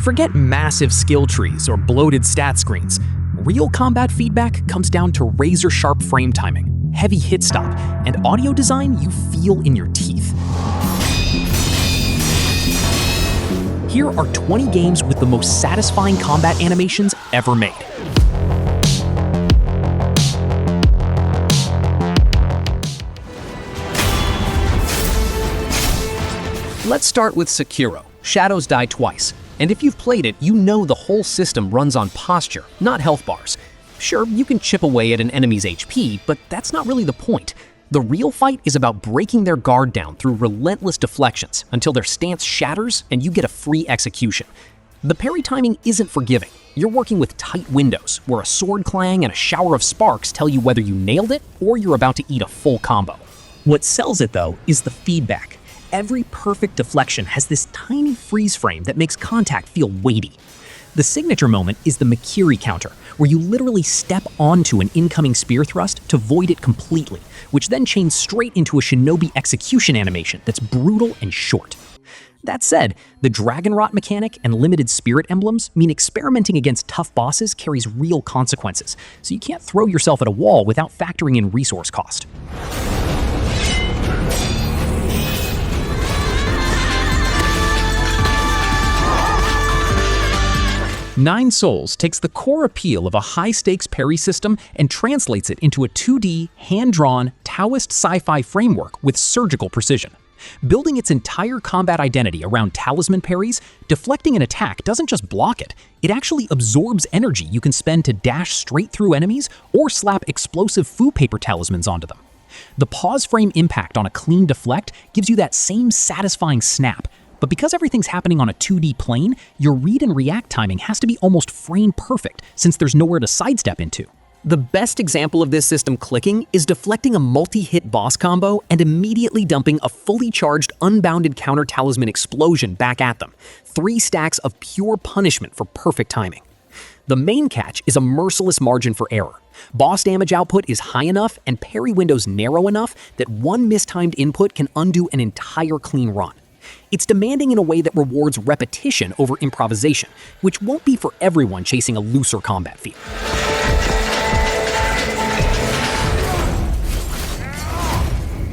Forget massive skill trees or bloated stat screens. Real combat feedback comes down to razor-sharp frame timing, heavy hit stop, and audio design you feel in your teeth. Here are 20 games with the most satisfying combat animations ever made. Let's start with Sekiro, Shadows Die Twice. And if you've played it, you know the whole system runs on posture, not health bars. Sure, you can chip away at an enemy's HP, but that's not really the point. The real fight is about breaking their guard down through relentless deflections until their stance shatters and you get a free execution. The parry timing isn't forgiving. You're working with tight windows, where a sword clang and a shower of sparks tell you whether you nailed it or you're about to eat a full combo. What sells it, though, is the feedback. Every perfect deflection has this tiny freeze frame that makes contact feel weighty. The signature moment is the Makiri counter, where you literally step onto an incoming spear thrust to void it completely, which then chains straight into a shinobi execution animation that's brutal and short. That said, the dragon rot mechanic and limited spirit emblems mean experimenting against tough bosses carries real consequences, so you can't throw yourself at a wall without factoring in resource cost. Nine Souls takes the core appeal of a high-stakes parry system and translates it into a 2D, hand-drawn, Taoist sci-fi framework with surgical precision. Building its entire combat identity around talisman parries, deflecting an attack doesn't just block it, it actually absorbs energy you can spend to dash straight through enemies or slap explosive fu paper talismans onto them. The pause frame impact on a clean deflect gives you that same satisfying snap. But because everything's happening on a 2D plane, your read and react timing has to be almost frame perfect since there's nowhere to sidestep into. The best example of this system clicking is deflecting a multi-hit boss combo and immediately dumping a fully charged unbounded counter talisman explosion back at them. 3 stacks of pure punishment for perfect timing. The main catch is a merciless margin for error. Boss damage output is high enough and parry windows narrow enough that one mistimed input can undo an entire clean run. It's demanding in a way that rewards repetition over improvisation, which won't be for everyone chasing a looser combat feel.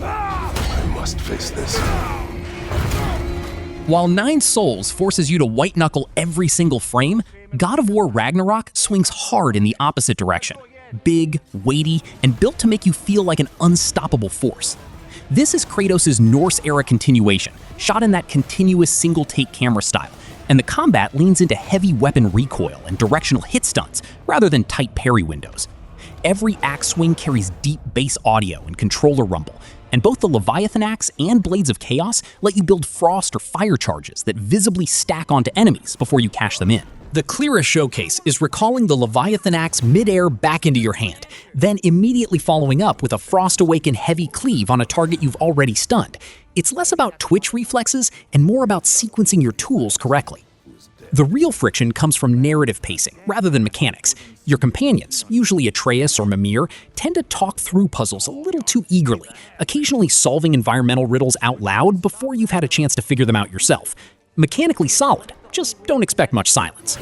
I must face this. While Nine Souls forces you to white-knuckle every single frame, God of War Ragnarök swings hard in the opposite direction. Big, weighty, and built to make you feel like an unstoppable force. This is Kratos' Norse-era continuation, shot in that continuous single-take camera style, and the combat leans into heavy weapon recoil and directional hit stunts rather than tight parry windows. Every axe swing carries deep bass audio and controller rumble, and both the Leviathan axe and Blades of Chaos let you build frost or fire charges that visibly stack onto enemies before you cash them in. The clearest showcase is recalling the Leviathan axe mid-air back into your hand, then immediately following up with a Frost Awaken heavy cleave on a target you've already stunned. It's less about twitch reflexes and more about sequencing your tools correctly. The real friction comes from narrative pacing rather than mechanics. Your companions, usually Atreus or Mimir, tend to talk through puzzles a little too eagerly, occasionally solving environmental riddles out loud before you've had a chance to figure them out yourself. Mechanically solid, just don't expect much silence.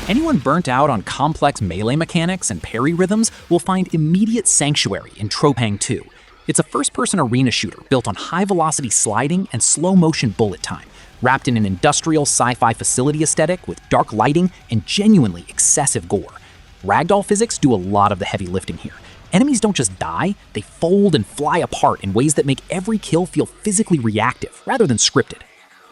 Anyone burnt out on complex melee mechanics and parry rhythms will find immediate sanctuary in Tropang 2. It's a first-person arena shooter built on high-velocity sliding and slow-motion bullet time, wrapped in an industrial sci-fi facility aesthetic with dark lighting and genuinely excessive gore. Ragdoll physics do a lot of the heavy lifting here. Enemies don't just die, they fold and fly apart in ways that make every kill feel physically reactive rather than scripted.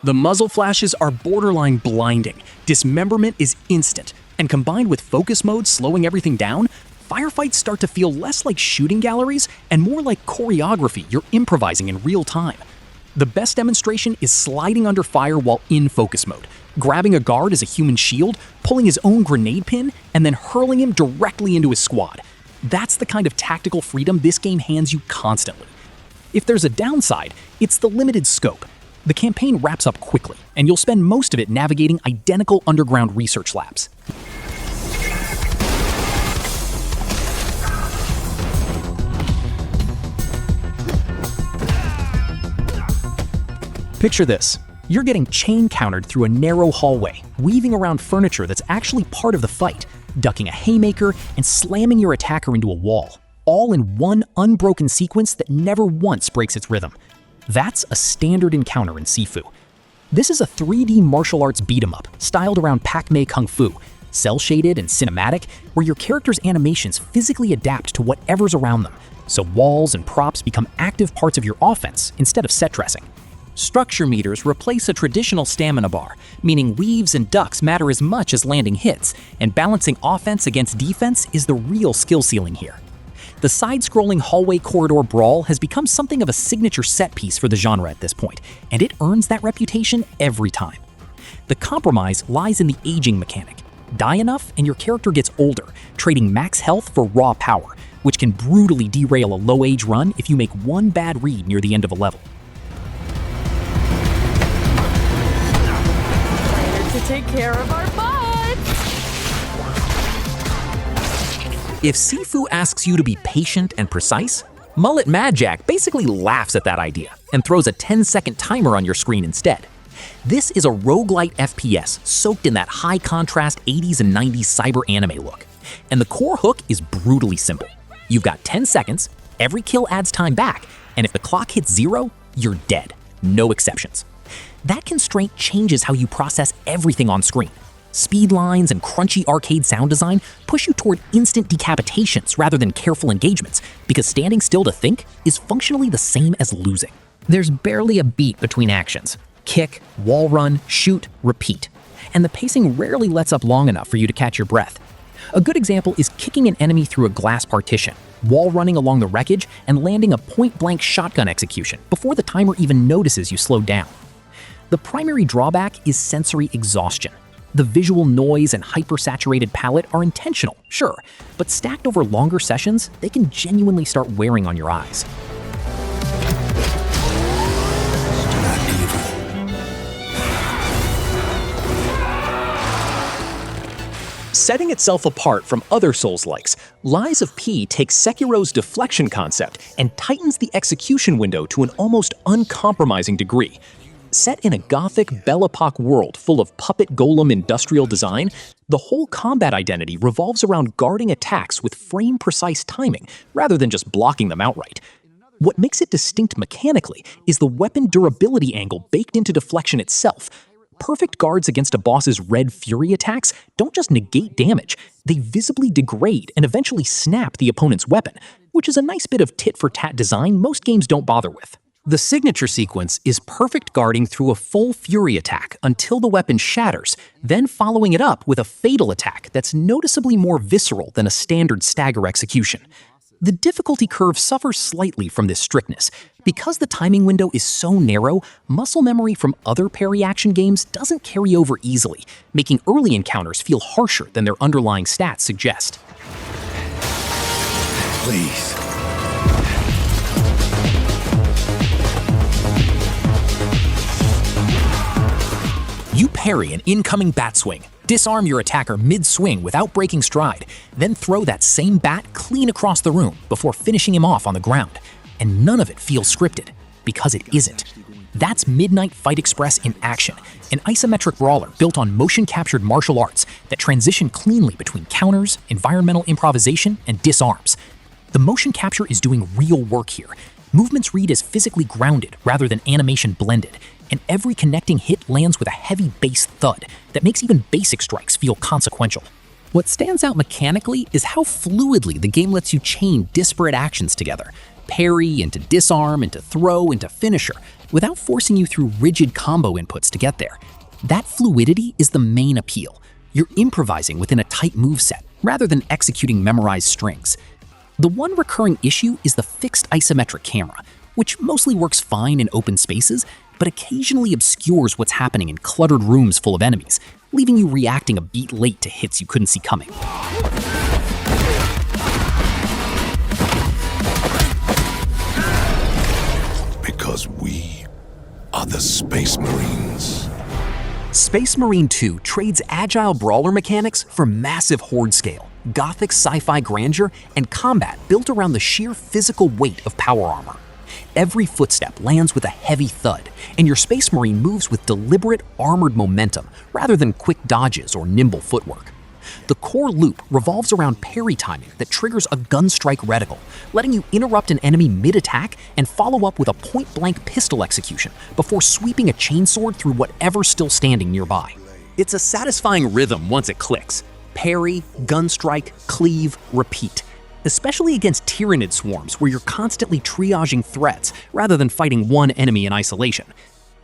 The muzzle flashes are borderline blinding, dismemberment is instant, and combined with focus mode slowing everything down, firefights start to feel less like shooting galleries and more like choreography you're improvising in real time. The best demonstration is sliding under fire while in focus mode, grabbing a guard as a human shield, pulling his own grenade pin, and then hurling him directly into his squad. That's the kind of tactical freedom this game hands you constantly. If there's a downside, it's the limited scope. The campaign wraps up quickly, and you'll spend most of it navigating identical underground research labs. Picture this. You're getting chain countered through a narrow hallway, weaving around furniture that's actually part of the fight, ducking a haymaker, and slamming your attacker into a wall, all in one unbroken sequence that never once breaks its rhythm. That's a standard encounter in Sifu. This is a 3D martial arts beat-em-up, styled around Pak-mei Kung Fu, cel-shaded and cinematic, where your character's animations physically adapt to whatever's around them, so walls and props become active parts of your offense instead of set dressing. Structure meters replace a traditional stamina bar, meaning weaves and ducks matter as much as landing hits, and balancing offense against defense is the real skill ceiling here. The side-scrolling hallway corridor brawl has become something of a signature set piece for the genre at this point, and it earns that reputation every time. The compromise lies in the aging mechanic. Die enough and your character gets older, trading max health for raw power, which can brutally derail a low-age run if you make one bad read near the end of a level. To take care of our butts! If Sifu asks you to be patient and precise, Mullet MadJack basically laughs at that idea and throws a 10-second timer on your screen instead. This is a roguelite FPS soaked in that high-contrast 80s and 90s cyber anime look. And the core hook is brutally simple. You've got 10 seconds, every kill adds time back, and if the clock hits 0, you're dead. No exceptions. That constraint changes how you process everything on screen. Speed lines and crunchy arcade sound design push you toward instant decapitations rather than careful engagements, because standing still to think is functionally the same as losing. There's barely a beat between actions. Kick, wall run, shoot, repeat. And the pacing rarely lets up long enough for you to catch your breath. A good example is kicking an enemy through a glass partition, wall running along the wreckage, and landing a point-blank shotgun execution before the timer even notices you slowed down. The primary drawback is sensory exhaustion. The visual noise and hyper-saturated palette are intentional, sure, but stacked over longer sessions, they can genuinely start wearing on your eyes. Setting itself apart from other Souls-likes, Lies of P takes Sekiro's deflection concept and tightens the execution window to an almost uncompromising degree. Set in a gothic Belle Epoque world full of puppet golem industrial design, the whole combat identity revolves around guarding attacks with frame-precise timing, rather than just blocking them outright. What makes it distinct mechanically is the weapon durability angle baked into deflection itself. Perfect guards against a boss's Red Fury attacks don't just negate damage, they visibly degrade and eventually snap the opponent's weapon, which is a nice bit of tit-for-tat design most games don't bother with. The signature sequence is perfect guarding through a full Fury attack until the weapon shatters, then following it up with a fatal attack that's noticeably more visceral than a standard stagger execution. The difficulty curve suffers slightly from this strictness. Because the timing window is so narrow, muscle memory from other parry action games doesn't carry over easily, making early encounters feel harsher than their underlying stats suggest. Please. You parry an incoming bat swing, disarm your attacker mid-swing without breaking stride, then throw that same bat clean across the room before finishing him off on the ground. And none of it feels scripted, because it isn't. That's Midnight Fight Express in action, an isometric brawler built on motion-captured martial arts that transition cleanly between counters, environmental improvisation, and disarms. The motion capture is doing real work here. Movements read as physically grounded rather than animation blended, and every connecting hit lands with a heavy bass thud that makes even basic strikes feel consequential. What stands out mechanically is how fluidly the game lets you chain disparate actions together, parry into disarm, into throw, into finisher, without forcing you through rigid combo inputs to get there. That fluidity is the main appeal. You're improvising within a tight moveset, rather than executing memorized strings. The one recurring issue is the fixed isometric camera, which mostly works fine in open spaces, but occasionally obscures what's happening in cluttered rooms full of enemies, leaving you reacting a beat late to hits you couldn't see coming. Because we are the Space Marines. Space Marine 2 trades agile brawler mechanics for massive horde scale, gothic sci-fi grandeur, and combat built around the sheer physical weight of power armor. Every footstep lands with a heavy thud, and your Space Marine moves with deliberate, armored momentum rather than quick dodges or nimble footwork. The core loop revolves around parry timing that triggers a gunstrike reticle, letting you interrupt an enemy mid-attack and follow up with a point-blank pistol execution before sweeping a chainsword through whatever's still standing nearby. It's a satisfying rhythm once it clicks. Parry, gunstrike, cleave, repeat. Especially against Tyrannid swarms where you're constantly triaging threats rather than fighting one enemy in isolation.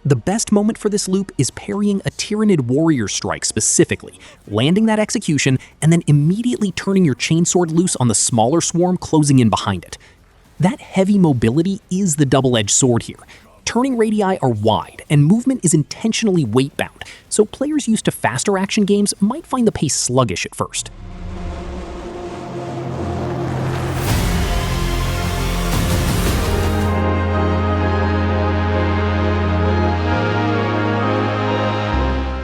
The best moment for this loop is parrying a Tyrannid warrior strike specifically, landing that execution, and then immediately turning your chainsword loose on the smaller swarm closing in behind it. That heavy mobility is the double-edged sword here. Turning radii are wide, and movement is intentionally weight-bound, so players used to faster action games might find the pace sluggish at first.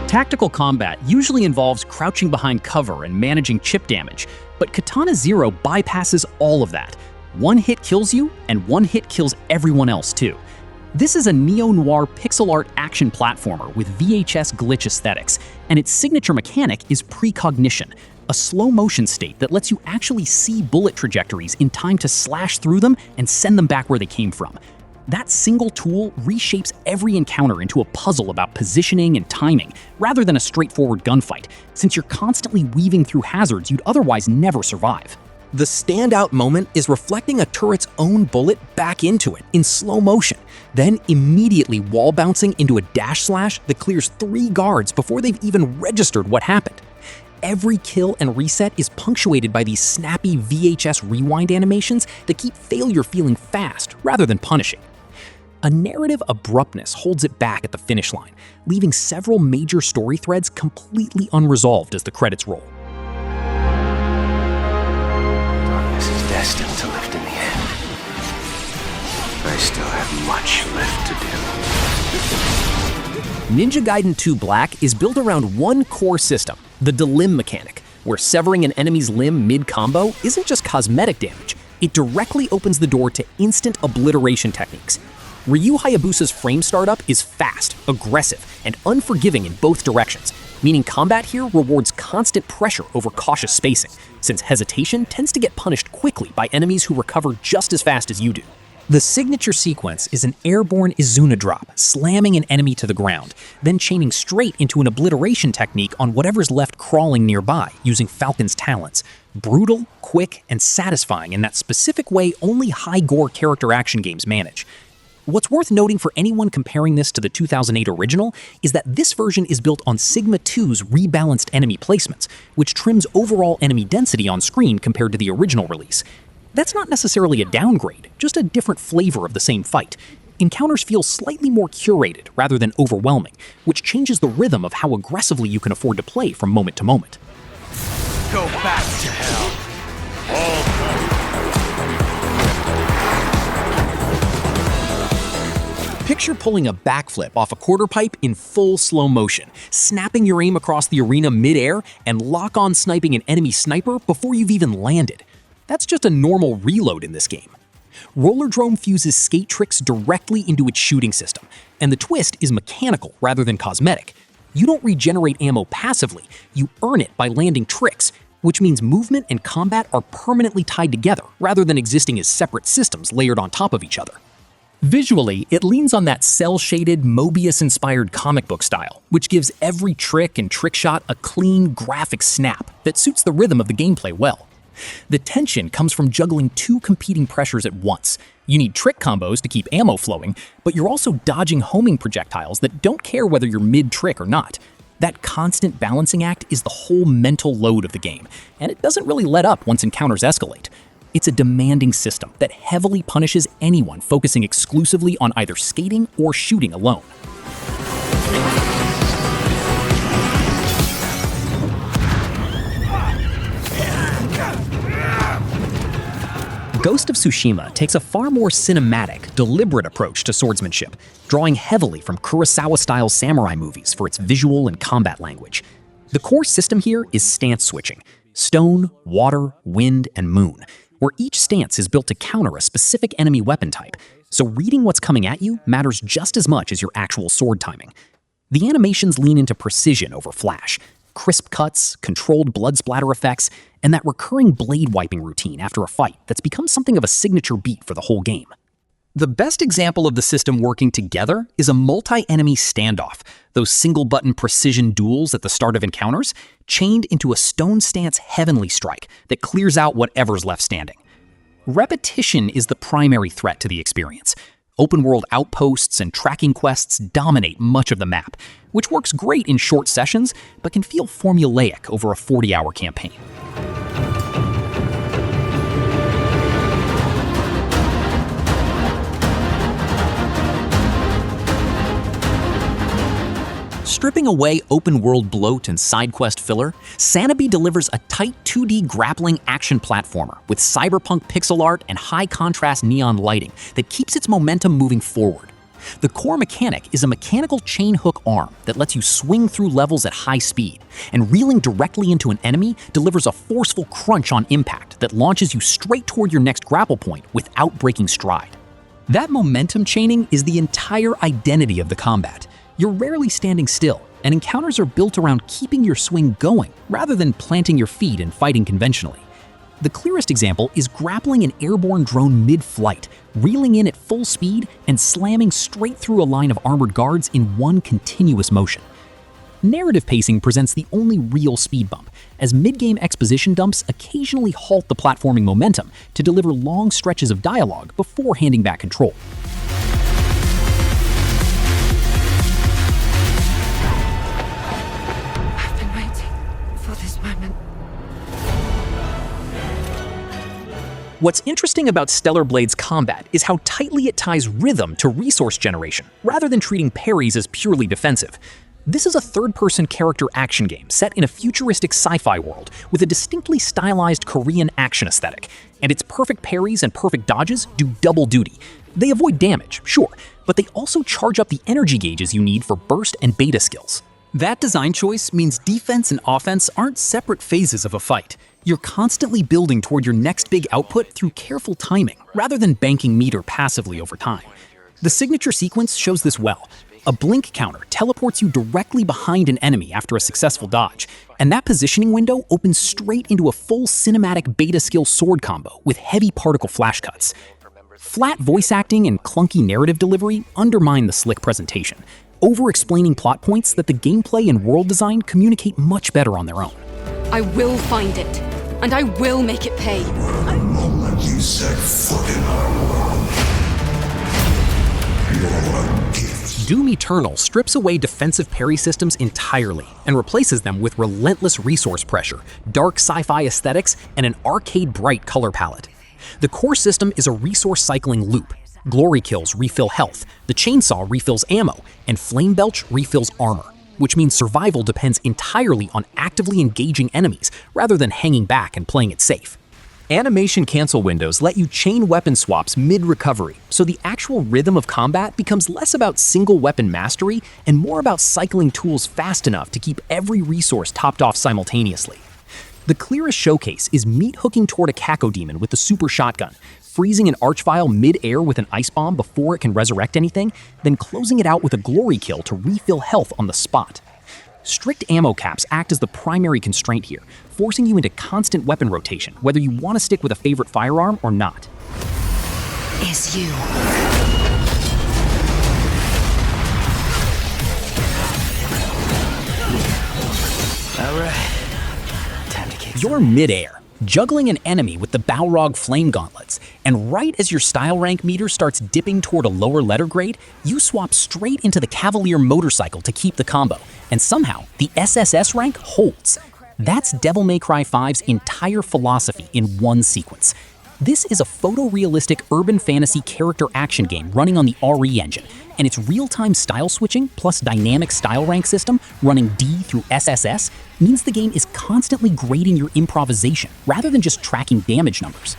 Tactical combat usually involves crouching behind cover and managing chip damage, but Katana Zero bypasses all of that. One hit kills you, and one hit kills everyone else too. This is a neo-noir pixel art action platformer with VHS glitch aesthetics, and its signature mechanic is precognition, a slow motion state that lets you actually see bullet trajectories in time to slash through them and send them back where they came from. That single tool reshapes every encounter into a puzzle about positioning and timing, rather than a straightforward gunfight, since you're constantly weaving through hazards you'd otherwise never survive. The standout moment is reflecting a turret's own bullet back into it in slow motion, then immediately wall bouncing into a dash slash that clears 3 guards before they've even registered what happened. Every kill and reset is punctuated by these snappy VHS rewind animations that keep failure feeling fast rather than punishing. A narrative abruptness holds it back at the finish line, leaving several major story threads completely unresolved as the credits roll. Darkness is destined to lift in the end. I still have much left to do. Ninja Gaiden 2 Black is built around one core system, the delimb mechanic, where severing an enemy's limb mid-combo isn't just cosmetic damage, it directly opens the door to instant obliteration techniques. Ryu Hayabusa's frame startup is fast, aggressive, and unforgiving in both directions, meaning combat here rewards constant pressure over cautious spacing, since hesitation tends to get punished quickly by enemies who recover just as fast as you do. The signature sequence is an airborne Izuna drop, slamming an enemy to the ground, then chaining straight into an obliteration technique on whatever's left crawling nearby using Falcon's talents. Brutal, quick, and satisfying in that specific way only high-gore character action games manage. What's worth noting for anyone comparing this to the 2008 original is that this version is built on Sigma 2's rebalanced enemy placements, which trims overall enemy density on screen compared to the original release. That's not necessarily a downgrade, just a different flavor of the same fight. Encounters feel slightly more curated rather than overwhelming, which changes the rhythm of how aggressively you can afford to play from moment to moment. Go back to hell. Picture pulling a backflip off a quarter pipe in full slow motion, snapping your aim across the arena mid-air, and lock-on sniping an enemy sniper before you've even landed. That's just a normal reload in this game. Rollerdrome fuses skate tricks directly into its shooting system, and the twist is mechanical rather than cosmetic. You don't regenerate ammo passively, you earn it by landing tricks, which means movement and combat are permanently tied together rather than existing as separate systems layered on top of each other. Visually, it leans on that cel-shaded, Mobius-inspired comic book style, which gives every trick and trick shot a clean, graphic snap that suits the rhythm of the gameplay well. The tension comes from juggling 2 competing pressures at once. You need trick combos to keep ammo flowing, but you're also dodging homing projectiles that don't care whether you're mid-trick or not. That constant balancing act is the whole mental load of the game, and it doesn't really let up once encounters escalate. It's a demanding system that heavily punishes anyone focusing exclusively on either skating or shooting alone. Ghost of Tsushima takes a far more cinematic, deliberate approach to swordsmanship, drawing heavily from Kurosawa-style samurai movies for its visual and combat language. The core system here is stance switching: stone, water, wind, and moon, where each stance is built to counter a specific enemy weapon type. so reading what's coming at you matters just as much as your actual sword timing. The animations lean into precision over flash, crisp cuts, controlled blood splatter effects, and that recurring blade wiping routine after a fight that's become something of a signature beat for the whole game. The best example of the system working together is a multi-enemy standoff, those single-button precision duels at the start of encounters, chained into a stone stance heavenly strike that clears out whatever's left standing. Repetition is the primary threat to the experience. Open-world outposts and tracking quests dominate much of the map, which works great in short sessions, but can feel formulaic over a 40-hour campaign. Stripping away open-world bloat and side-quest filler, SANABI delivers a tight 2D grappling action platformer with cyberpunk pixel art and high-contrast neon lighting that keeps its momentum moving forward. The core mechanic is a mechanical chain hook arm that lets you swing through levels at high speed, and reeling directly into an enemy delivers a forceful crunch on impact that launches you straight toward your next grapple point without breaking stride. That momentum chaining is the entire identity of the combat. You're rarely standing still, and encounters are built around keeping your swing going rather than planting your feet and fighting conventionally. The clearest example is grappling an airborne drone mid-flight, reeling in at full speed and slamming straight through a line of armored guards in one continuous motion. Narrative pacing presents the only real speed bump, as mid-game exposition dumps occasionally halt the platforming momentum to deliver long stretches of dialogue before handing back control. What's interesting about Stellar Blade's combat is how tightly it ties rhythm to resource generation, rather than treating parries as purely defensive. This is a third-person character action game set in a futuristic sci-fi world with a distinctly stylized Korean action aesthetic, and its perfect parries and perfect dodges do double duty. They avoid damage, sure, but they also charge up the energy gauges you need for burst and beta skills. That design choice means defense and offense aren't separate phases of a fight. You're constantly building toward your next big output through careful timing, rather than banking meter passively over time. The signature sequence shows this well. A blink counter teleports you directly behind an enemy after a successful dodge, and that positioning window opens straight into a full cinematic beta skill sword combo with heavy particle flash cuts. Flat voice acting and clunky narrative delivery undermine the slick presentation, over-explaining plot points that the gameplay and world design communicate much better on their own. I will find it, and I will make it pay. The moment you set foot in our world, your gift. Doom Eternal strips away defensive parry systems entirely and replaces them with relentless resource pressure, dark sci-fi aesthetics, and an arcade-bright color palette. The core system is a resource cycling loop. Glory kills refill health, the chainsaw refills ammo, and flame belch refills armor, which means survival depends entirely on actively engaging enemies rather than hanging back and playing it safe. Animation cancel windows let you chain weapon swaps mid-recovery, so the actual rhythm of combat becomes less about single weapon mastery and more about cycling tools fast enough to keep every resource topped off simultaneously. The clearest showcase is meat hooking toward a Cacodemon with the super shotgun, freezing an Archvile mid-air with an ice bomb before it can resurrect anything, then closing it out with a glory kill to refill health on the spot. Strict ammo caps act as the primary constraint here, forcing you into constant weapon rotation, whether you want to stick with a favorite firearm or not. Is you. All right. Time to kick. You're mid-air, juggling an enemy with the Balrog flame gauntlets, and right as your style rank meter starts dipping toward a lower letter grade, you swap straight into the Cavalier motorcycle to keep the combo, and somehow the SSS rank holds. That's Devil May Cry 5's entire philosophy in one sequence. This is a photorealistic urban fantasy character action game running on the RE engine, and its real-time style switching plus dynamic style rank system running D through SSS means the game is constantly grading your improvisation rather than just tracking damage numbers.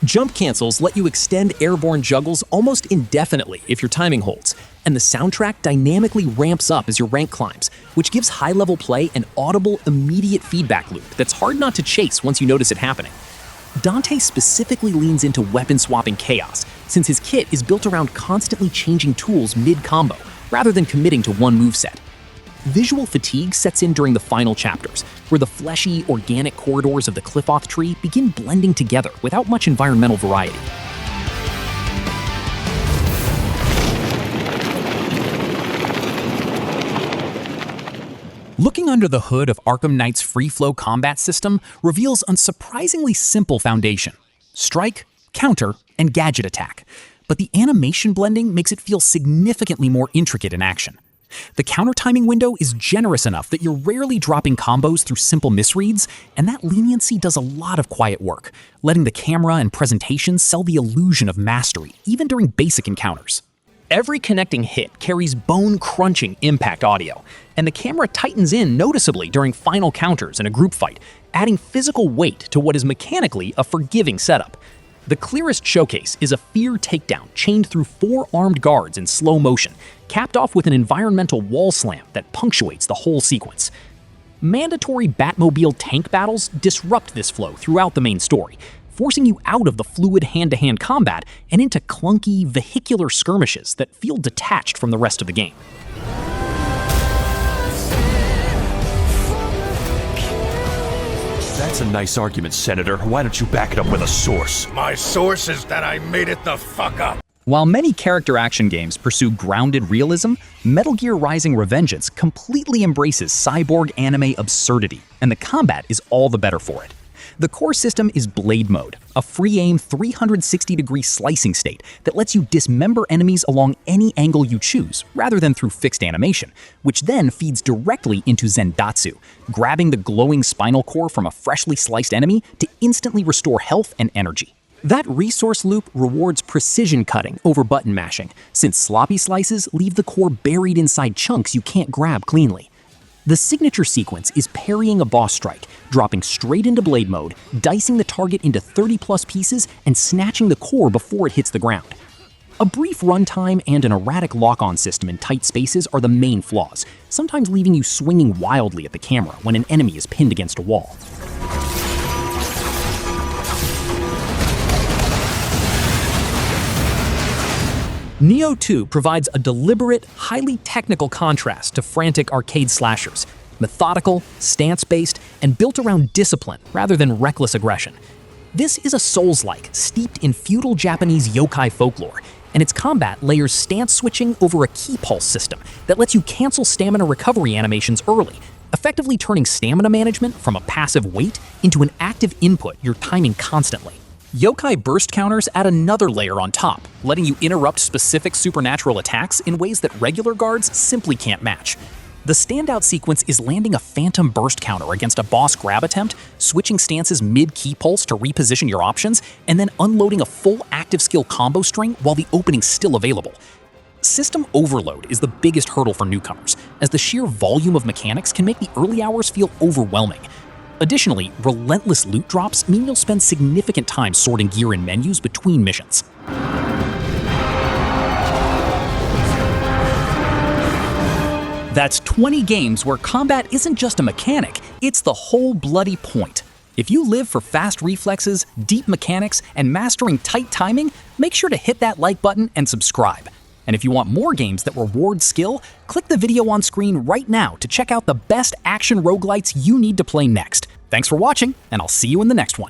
Jump cancels let you extend airborne juggles almost indefinitely if your timing holds, and the soundtrack dynamically ramps up as your rank climbs, which gives high-level play an audible, immediate feedback loop that's hard not to chase once you notice it happening. Dante specifically leans into weapon-swapping chaos, since his kit is built around constantly changing tools mid-combo, rather than committing to one moveset. Visual fatigue sets in during the final chapters, where the fleshy, organic corridors of the Qliphoth tree begin blending together without much environmental variety. Looking under the hood of Arkham Knight's free-flow combat system reveals a surprisingly simple foundation: strike, counter, and gadget attack. But the animation blending makes it feel significantly more intricate in action. The counter timing window is generous enough that you're rarely dropping combos through simple misreads, and that leniency does a lot of quiet work, letting the camera and presentation sell the illusion of mastery, even during basic encounters. Every connecting hit carries bone-crunching impact audio, and the camera tightens in noticeably during final counters in a group fight, adding physical weight to what is mechanically a forgiving setup. The clearest showcase is a fear takedown chained through 4 armed guards in slow motion, capped off with an environmental wall slam that punctuates the whole sequence. Mandatory Batmobile tank battles disrupt this flow throughout the main story, forcing you out of the fluid hand-to-hand combat and into clunky, vehicular skirmishes that feel detached from the rest of the game. That's a nice argument, Senator. Why don't you back it up with a source? My source is that I made it the fuck up. While many character action games pursue grounded realism, Metal Gear Rising: Revengeance completely embraces cyborg anime absurdity, and the combat is all the better for it. The core system is Blade Mode, a free-aim 360-degree slicing state that lets you dismember enemies along any angle you choose, rather than through fixed animation, which then feeds directly into Zendatsu, grabbing the glowing spinal core from a freshly sliced enemy to instantly restore health and energy. That resource loop rewards precision cutting over button mashing, since sloppy slices leave the core buried inside chunks you can't grab cleanly. The signature sequence is parrying a boss strike, dropping straight into Blade Mode, dicing the target into 30-plus pieces, and snatching the core before it hits the ground. A brief runtime and an erratic lock-on system in tight spaces are the main flaws, sometimes leaving you swinging wildly at the camera when an enemy is pinned against a wall. Nioh 2 provides a deliberate, highly technical contrast to frantic arcade slashers, methodical, stance-based, and built around discipline rather than reckless aggression. This is a Souls-like, steeped in feudal Japanese yokai folklore, and its combat layers stance switching over a key pulse system that lets you cancel stamina recovery animations early, effectively turning stamina management from a passive wait into an active input you're timing constantly. Yokai burst counters add another layer on top, letting you interrupt specific supernatural attacks in ways that regular guards simply can't match. The standout sequence is landing a phantom burst counter against a boss grab attempt, switching stances mid-key pulse to reposition your options, and then unloading a full active skill combo string while the opening's still available. System overload is the biggest hurdle for newcomers, as the sheer volume of mechanics can make the early hours feel overwhelming. Additionally, relentless loot drops mean you'll spend significant time sorting gear in menus between missions. That's 20 games where combat isn't just a mechanic, it's the whole bloody point. If you live for fast reflexes, deep mechanics, and mastering tight timing, make sure to hit that like button and subscribe. And if you want more games that reward skill, click the video on screen right now to check out the best action roguelites you need to play next. Thanks for watching, and I'll see you in the next one.